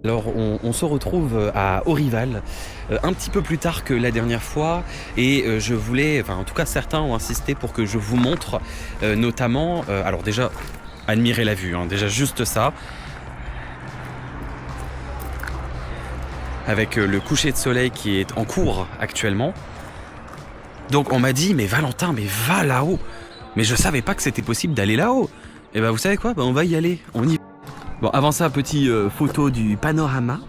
Alors on se retrouve à Aurival un petit peu plus tard que la dernière fois et je voulais, enfin en tout cas certains ont insisté pour que je vous montre notamment, alors déjà admirez la vue, hein, déjà juste ça, avec le coucher de soleil qui est en cours actuellement. Donc on m'a dit mais Valentin mais va là-haut, mais je savais pas que c'était possible d'aller là-haut. Et ben vous savez quoi, on va y aller, on y va. Bon, avant ça, petit photo du panorama.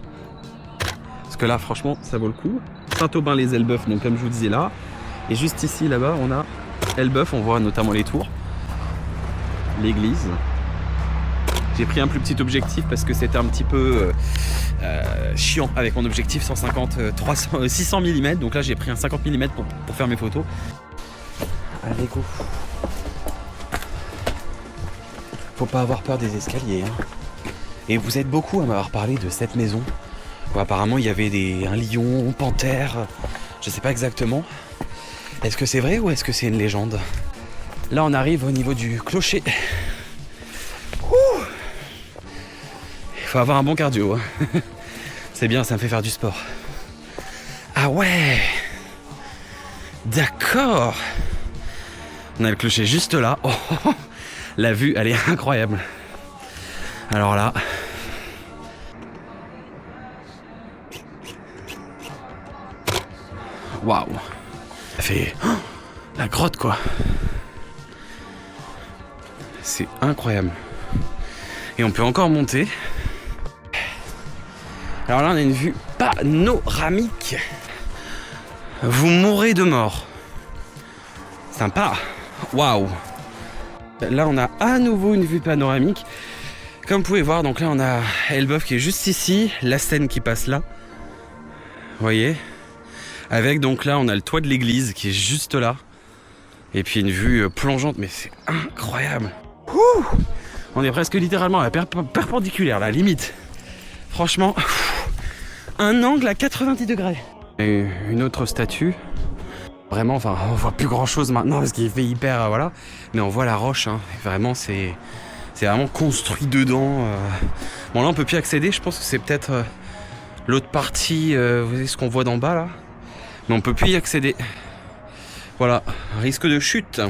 Parce que là, franchement, ça vaut le coup. Saint-Aubin-les-Elbeuf, donc comme je vous disais là. Et juste ici, là-bas, on a Elbeuf. On voit notamment les tours. L'église. J'ai pris un plus petit objectif parce que c'était un petit peu chiant avec mon objectif 150, 300, 600 mm. Donc là, j'ai pris un 50 mm pour faire mes photos. Allez, go. Faut pas avoir peur des escaliers, hein. Et vous êtes beaucoup à m'avoir parlé de cette maison. Où apparemment il y avait un lion, une panthère, je sais pas exactement. Est-ce que c'est vrai ou est-ce que c'est une légende? Là on arrive au niveau du clocher. Ouh, il faut avoir un bon cardio, hein. C'est bien, ça me fait faire du sport. Ah ouais, d'accord. On a le clocher juste là. Oh, la vue elle est incroyable. Alors là, waouh, ça fait la grotte quoi. C'est incroyable. Et on peut encore monter. Alors là, on a une vue panoramique. Vous mourrez de mort. Sympa. Waouh. Là, on a à nouveau une vue panoramique. Comme vous pouvez voir, donc là, on a Elbeuf qui est juste ici, la Seine qui passe là. Vous voyez ? Avec donc là, on a le toit de l'église qui est juste là. Et puis une vue plongeante, mais c'est incroyable. Ouh, on est presque littéralement à la perpendiculaire, la limite. Franchement, un angle à 90 degrés. Et une autre statue. Vraiment, enfin, on voit plus grand chose maintenant parce qu'il fait hyper, voilà. Mais on voit la roche, hein. Vraiment, c'est vraiment construit dedans. Bon, là, on peut plus y accéder. Je pense que c'est peut-être l'autre partie, vous voyez ce qu'on voit d'en bas là. Mais on peut plus y accéder. Voilà, risque de chute.